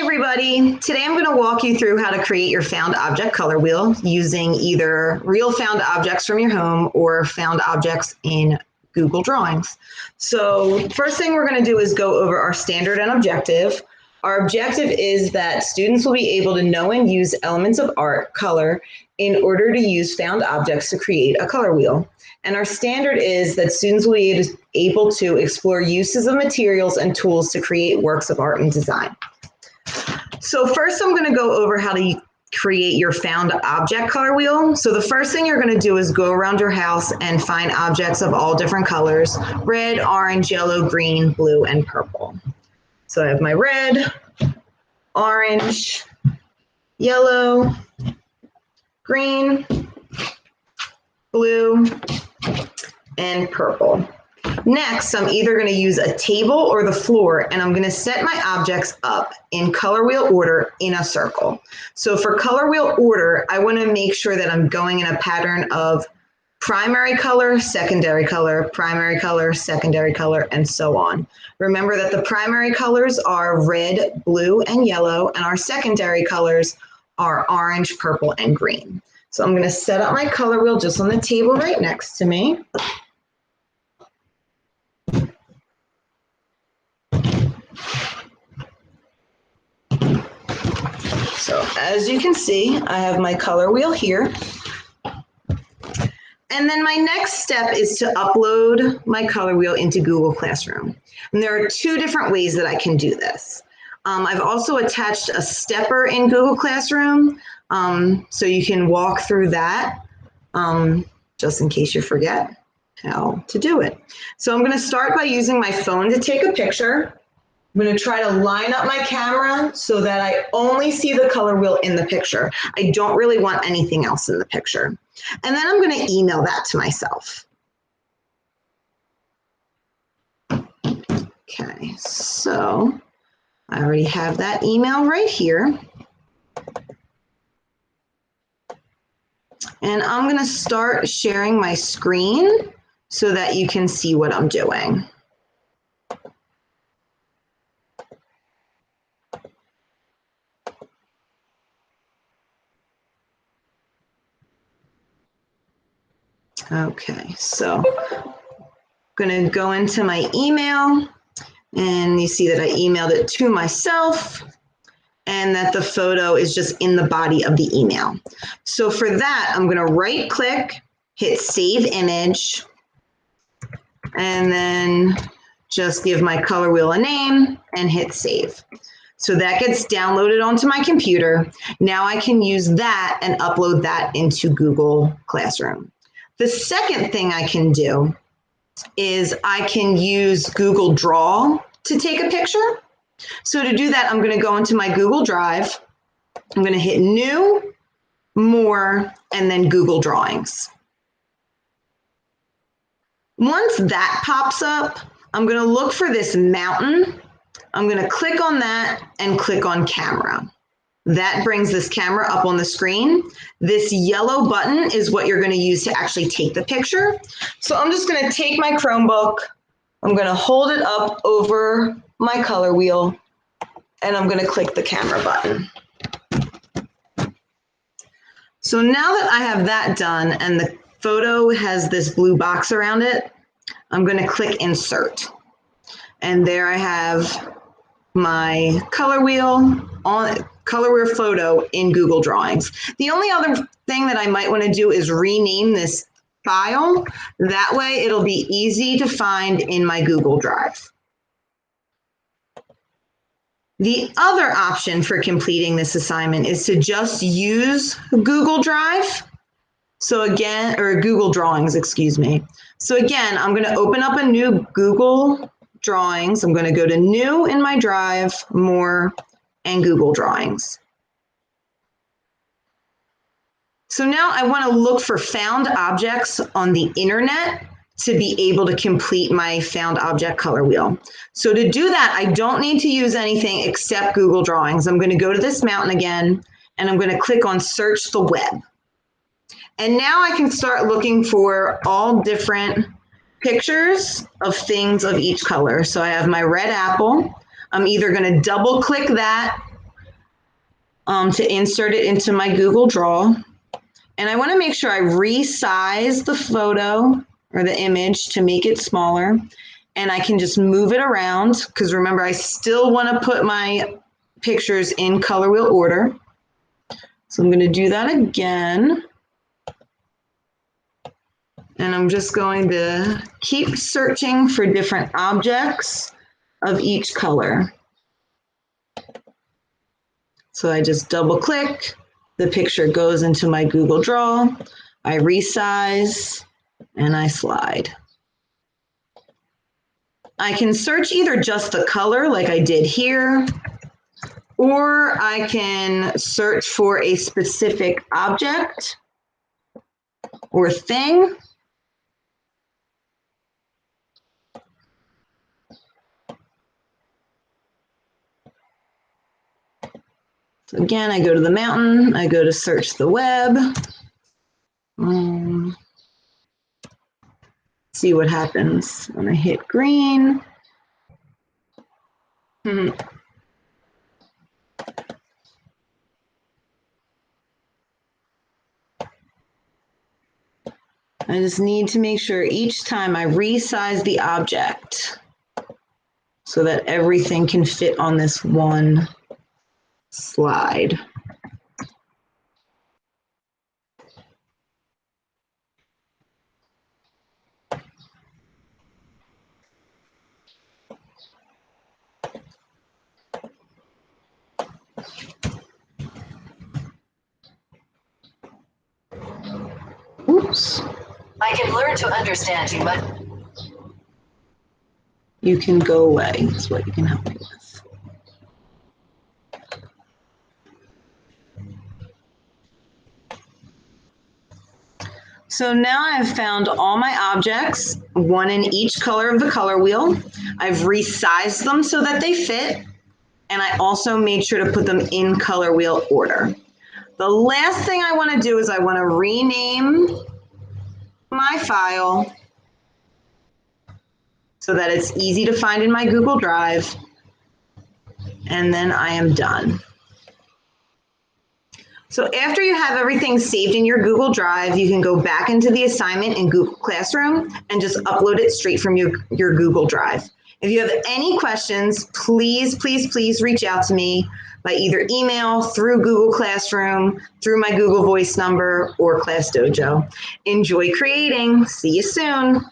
everybody. Today I'm going to walk you through how to create your found object color wheel using either real found objects from your home or found objects in Google Drawings. So first thing we're going to do is go over our standard and objective. Our objective is that students will be able to know and use elements of art, color, in order to use found objects to create a color wheel. And our standard is that students will be able to explore uses of materials and tools to create works of art and design. So first I'm going to go over how to create your found object color wheel. So the first thing you're going to do is go around your house and find objects of all different colors: red, orange, yellow, green, blue, and purple. So I have my red, orange, yellow, green, blue, and purple. Next, I'm either going to use a table or the floor, and I'm going to set my objects up in color wheel order in a circle. So for color wheel order, I want to make sure that I'm going in a pattern of primary color, secondary color, primary color, secondary color, and so on. Remember that the primary colors are red, blue, and yellow, and our secondary colors are orange, purple, and green. So I'm going to set up my color wheel just on the table right next to me. So as you can see, I have my color wheel here. And then my next step is to upload my color wheel into Google Classroom. And there are two different ways that I can do this. I've also attached a stepper in Google Classroom, so you can walk through that just in case you forget how to do it. So I'm going to start by using my phone to take a picture. I'm going to try to line up my camera so that I only see the color wheel in the picture. I don't really want anything else in the picture. And then I'm going to email that to myself. Okay, so I already have that email right here. And I'm going to start sharing my screen so that you can see what I'm doing. Okay, so I'm going to go into my email, and you see that I emailed it to myself and that the photo is just in the body of the email. So for that, I'm going to right click, hit save image, and then just give my color wheel a name and hit save. So that gets downloaded onto my computer. Now I can use that and upload that into Google Classroom. The second thing I can do is I can use Google Draw to take a picture. So to do that, I'm going to go into my Google Drive. I'm going to hit New, More, and then Google Drawings. Once that pops up, I'm going to look for this mountain. I'm going to click on that and click on Camera. That brings this camera up on the screen. This yellow button is what you're going to use to actually take the picture. So I'm just going to take my Chromebook, I'm going to hold it up over my color wheel, and I'm going to click the camera button. So now that I have that done and the photo has this blue box around it, I'm going to click Insert. And there I have my color wheel photo in Google Drawings. The only other thing that I might want to do is rename this file. That way it'll be easy to find in my Google Drive. The other option for completing this assignment is to just use Google Drive. So again, or Google Drawings, excuse me. So again, I'm going to open up a new Google Drawings. I'm going to go to New in my Drive, More, and Google Drawings. So now I want to look for found objects on the internet to be able to complete my found object color wheel. So to do that, I don't need to use anything except Google Drawings. I'm going to go to this mountain again, and I'm going to click on Search the Web. And now I can start looking for all different pictures of things of each color. So I have my red apple. I'm either going to double click that to insert it into my Google Draw. And I want to make sure I resize the photo or the image to make it smaller. And I can just move it around because remember, I still want to put my pictures in color wheel order. So I'm going to do that again. And I'm just going to keep searching for different objects of each color. So I just double click, the picture goes into my Google Draw, I resize, and I slide. I can search either just the color like I did here, or I can search for a specific object or thing. So again, I go to the mountain, I go to search the web. See what happens when I hit green. I just need to make sure each time I resize the object so that everything can fit on this one slide. Oops. I can learn to understand you, but you can go away is what you can help me with. So now I've found all my objects, one in each color of the color wheel. I've resized them so that they fit, and I also made sure to put them in color wheel order. The last thing I want to do is I want to rename my file so that it's easy to find in my Google Drive, and then I am done. So after you have everything saved in your Google Drive, you can go back into the assignment in Google Classroom and just upload it straight from your Google Drive. If you have any questions, please reach out to me by either email, through Google Classroom, through my Google Voice number, or Class Dojo. Enjoy creating. See you soon.